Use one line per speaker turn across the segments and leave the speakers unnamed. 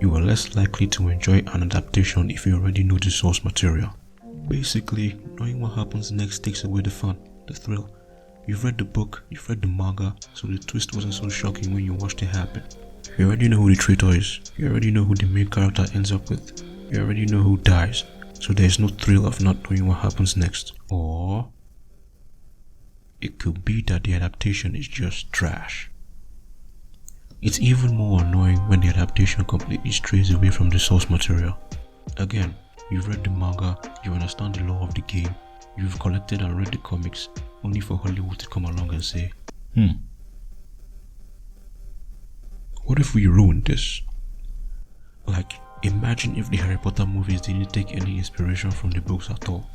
you are less likely to enjoy an adaptation if you already know the source material. Basically, knowing what happens next takes away the fun, the thrill. You've read the book, you've read the manga, so the twist wasn't so shocking when you watched it happen. You already know who the traitor is, you already know who the main character ends up with, you already know who dies, so there's no thrill of not knowing what happens next. Or it could be that the adaptation is just trash. It's even more annoying when the adaptation completely strays away from the source material. Again, you've read the manga, you understand the lore of the game, you've collected and read the comics, only for Hollywood to come along and say, what if we ruined this? Like, imagine if the Harry Potter movies didn't take any inspiration from the books at all.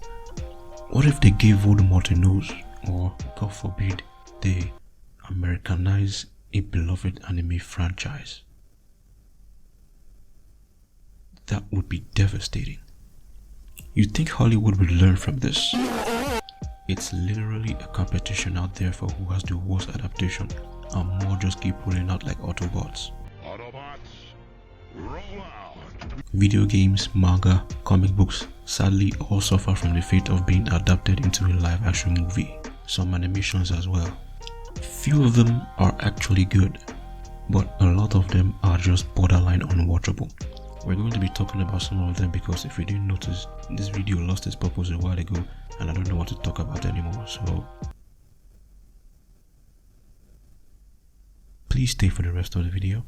What if they gave Voldemort a nose? Or, God forbid, they Americanize a beloved anime franchise? That would be devastating. You'd think Hollywood would learn from this. It's literally a competition out there for who has the worst adaptation, and more just keep rolling out like Autobots. Autobots, roll out! Video games, manga, comic books sadly all suffer from the fate of being adapted into a live action movie. Some animations as well. Few of them are actually good, but a lot of them are just borderline unwatchable. We're going to be talking about some of them because if you didn't notice, this video lost its purpose a while ago and I don't know what to talk about anymore, so please stay for the rest of the video.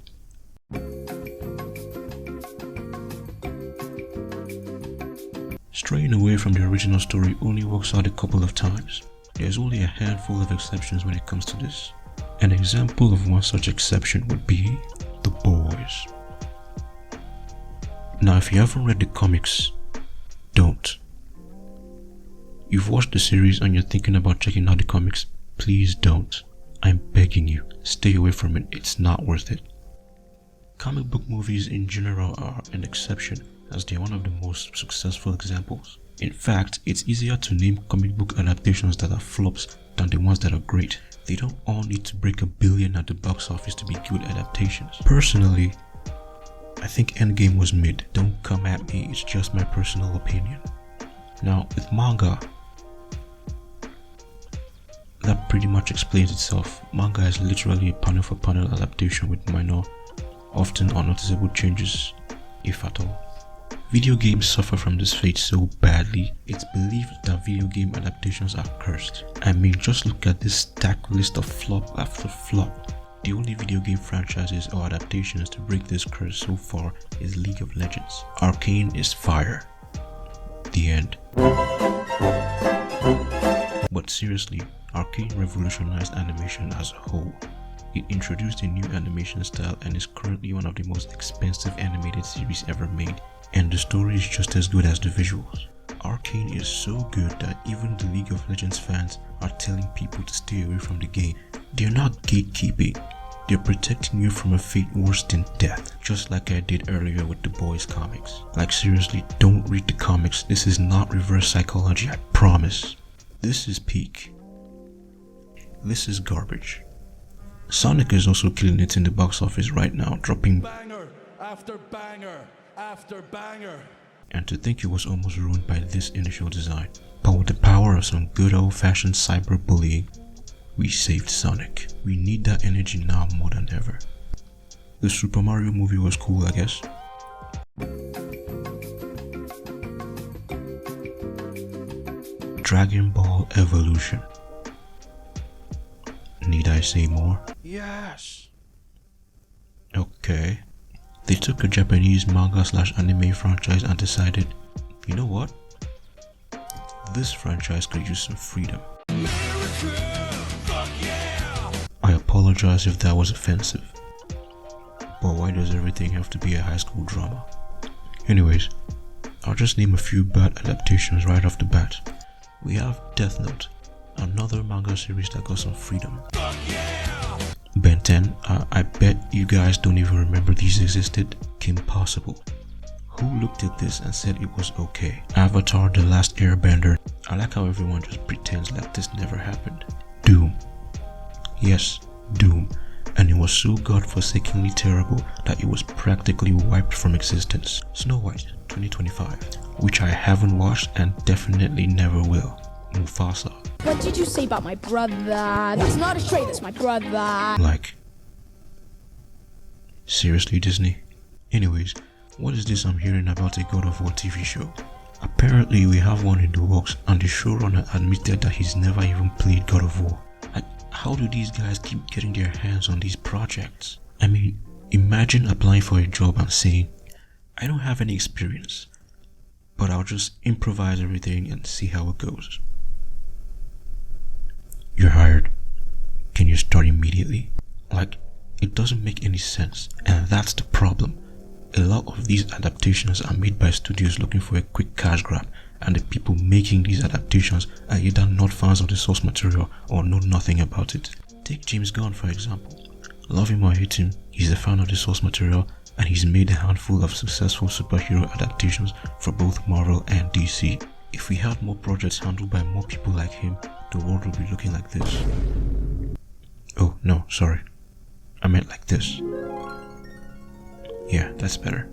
Straying away from the original story only works out a couple of times. There's only a handful of exceptions when it comes to this. An example of one such exception would be The Boys. Now, if you haven't read the comics, don't. You've watched the series and you're thinking about checking out the comics, please don't. I'm begging you, stay away from it, it's not worth it. Comic book movies in general are an exception, as they are one of the most successful examples. In fact, it's easier to name comic book adaptations that are flops than the ones that are great. They don't all need to break $1 billion at the box office to be good adaptations. Personally, I think Endgame was mid. Don't come at me, it's just my personal opinion. Now, with manga, that pretty much explains itself. Manga is literally a panel for panel adaptation with minor, often unnoticeable changes, if at all. Video games suffer from this fate so badly, it's believed that video game adaptations are cursed. I mean, just look at this stacked list of flop after flop. The only video game franchises or adaptations to break this curse so far is League of Legends. Arcane is fire. The end. But seriously, Arcane revolutionized animation as a whole. It introduced a new animation style and is currently one of the most expensive animated series ever made, and the story is just as good as the visuals. Arcane is so good that even the League of Legends fans are telling people to stay away from the game. They're not gatekeeping, they're protecting you from a fate worse than death, just like I did earlier with the Boys comics. Like seriously, don't read the comics, this is not reverse psychology, I promise. This is peak. This is garbage. Sonic is also killing it in the box office right now, dropping
banger after banger after banger.
And to think it was almost ruined by this initial design. But with the power of some good old-fashioned cyberbullying, we saved Sonic. We need that energy now more than ever. The Super Mario movie was cool, I guess. Dragon Ball Evolution. Need I say more?
Yes.
Okay. They took a Japanese manga/anime franchise and decided, you know what? This franchise could use some freedom. I apologize if that was offensive. But why does everything have to be a high school drama? Anyways, I'll just name a few bad adaptations right off the bat. We have Death Note, another manga series that got some freedom. Ben 10, I bet you guys don't even remember these existed. Kim Possible. Who looked at this and said it was okay? Avatar: The Last Airbender. I like how everyone just pretends like this never happened. Doom. Yes, Doom. and it was so godforsakenly terrible that it was practically wiped from existence. Snow White 2025, which I haven't watched and definitely never will. Mufasa.
What did you say about my brother? That's not a trait, that's my brother.
Like, seriously, Disney? Anyways, what is this I'm hearing about a God of War TV show? Apparently we have one in the works, and the showrunner admitted that he's never even played God of War. Like, how do these guys keep getting their hands on these projects? I mean, imagine applying for a job and saying, I don't have any experience, but I'll just improvise everything and see how it goes. You're hired. Can you start immediately? Like, it doesn't make any sense, and that's the problem. A lot of these adaptations are made by studios looking for a quick cash grab, and the people making these adaptations are either not fans of the source material or know nothing about it. Take James Gunn for example. Love him or hate him, he's a fan of the source material, and he's made a handful of successful superhero adaptations for both Marvel and DC. If we had more projects handled by more people like him, the world would be looking like this. Oh no, sorry. I meant like this. Yeah, that's better.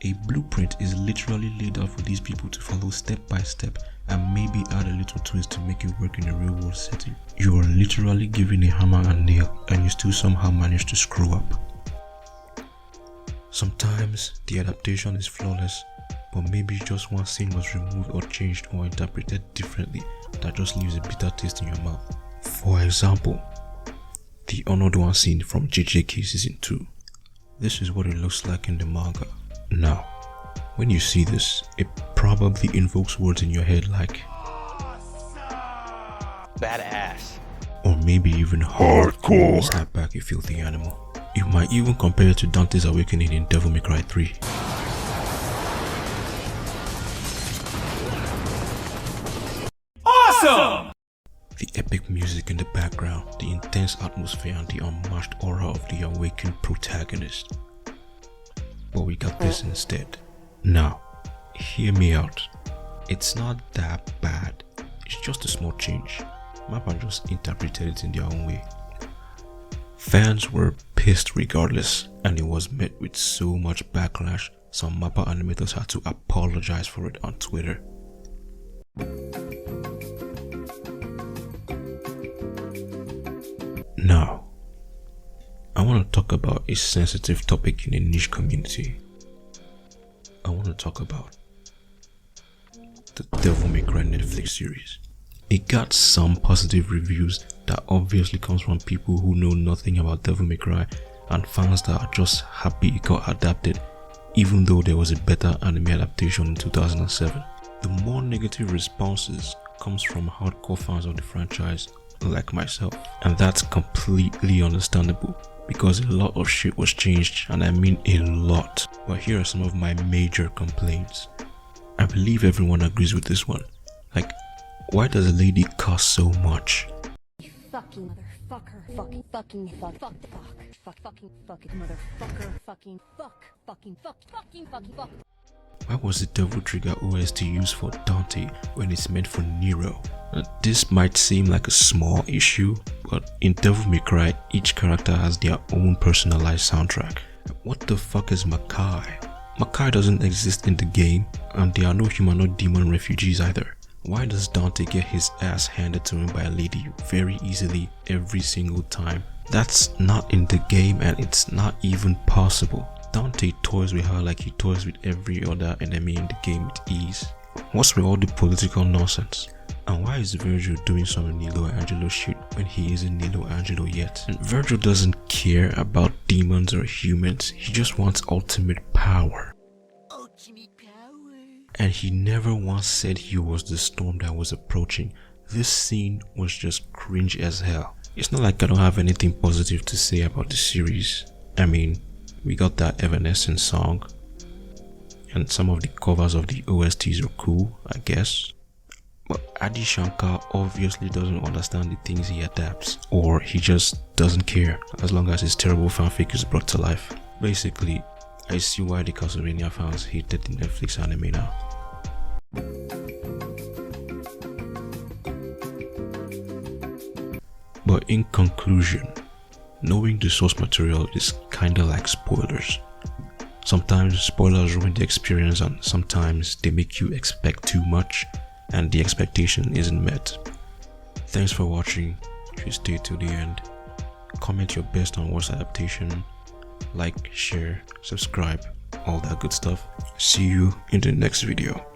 A blueprint is literally laid out for these people to follow step by step and maybe add a little twist to make it work in a real world setting. You are literally given a hammer and nail, and you still somehow manage to screw up. Sometimes the adaptation is flawless, but maybe just one scene was removed or changed or interpreted differently that just leaves a bitter taste in your mouth. For example, the Honored One scene from JJK Season 2. This is what it looks like in the manga. Now, when you see this, it probably invokes words in your head like
badass,
or maybe even hardcore. Snap back, you filthy animal. You might even compare it to Dante's awakening in Devil May Cry 3.
Awesome!
The epic music in the background, the intense atmosphere, and the unmatched aura of the awakened protagonist. But we got this instead. Now, hear me out. It's not that bad. It's just a small change. Mappa just interpreted it in their own way. Fans were pissed regardless, and it was met with so much backlash, some Mappa animators had to apologize for it on Twitter. Now, I want to talk about a sensitive topic in a niche community. I want to talk about the Devil May Cry Netflix series. It got some positive reviews that obviously comes from people who know nothing about Devil May Cry and fans that are just happy it got adapted, even though there was a better anime adaptation in 2007. The more negative responses comes from hardcore fans of the franchise like myself, and that's completely understandable because a lot of shit was changed, and I mean a lot. But here are some of my major complaints. I believe everyone agrees with this one. Like, why does a lady cost so much?
You fucking motherfucker. Fucking motherfucker. Fucking.
Why was the Devil Trigger OST used for Dante when it's meant for Nero? This might seem like a small issue, but in Devil May Cry, each character has their own personalized soundtrack. What the fuck is Makai? Makai doesn't exist in the game, and there are no humanoid demon refugees either. Why does Dante get his ass handed to him by a lady very easily every single time? That's not in the game, and it's not even possible. Dante toys with her like he toys with every other enemy in the game with ease. What's with all the political nonsense? And why is Virgil doing some Nilo Angelo shit when he isn't Nilo Angelo yet? And Virgil doesn't care about demons or humans, he just wants ultimate power. And he never once said he was the storm that was approaching. This scene was just cringe as hell. It's not like I don't have anything positive to say about the series. I mean, we got that Evanescence song, and some of the covers of the OSTs are cool, I guess. But Adi Shankar obviously doesn't understand the things he adapts, or he just doesn't care as long as his terrible fanfic is brought to life. Basically, I see why the Castlevania fans hated the Netflix anime now. But in conclusion, knowing the source material is kinda like spoilers. Sometimes spoilers ruin the experience and sometimes they make you expect too much and the expectation isn't met. Thanks for watching. If you stayed till the end, comment your best on what's adaptation, like, share, subscribe, all that good stuff. See you in the next video.